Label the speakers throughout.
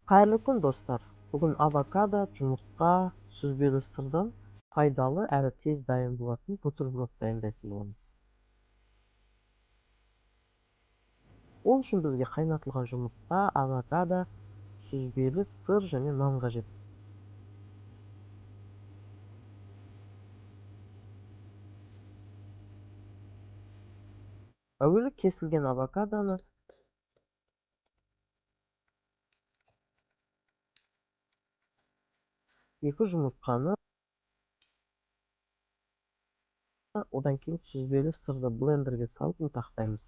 Speaker 1: Кайырлы күн, достар. Бүгін авокадо, жұмыртқа, сүзбелі сырдан пайдалы әрі тез дайын болатын бутерброд дайындайтын боламыз. Ол үшін бізге қайнатылған жұмыртқа, авокадо, сүзбелі сыр және нан қажет. Әуелі кесілген авокадоны екі жұмыртқаны, одан кейін сүзбелі сырды блендерге салып ұнтақтаймыз.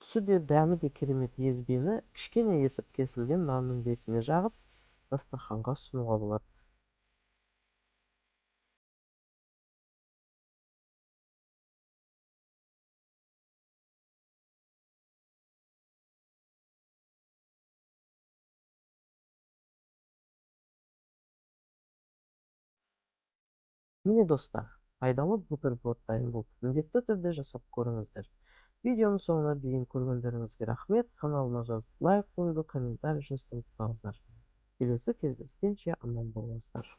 Speaker 1: Түсі де дәмі де керемет езгені кішкене етіп кесілген нанның бетіне жағып дастарханға ұсынуға болады. Міне достар, пайдалы бутерброд дайын болды. Міндетті түрде жасап көріңіздер. Видеоның соңына дейін көргендеріңізге рахмет. Каналыма жазып лайк қоюды, комментарий жазуды ұмытпаңыздар. Келесі кездескенше аман болыңыздар.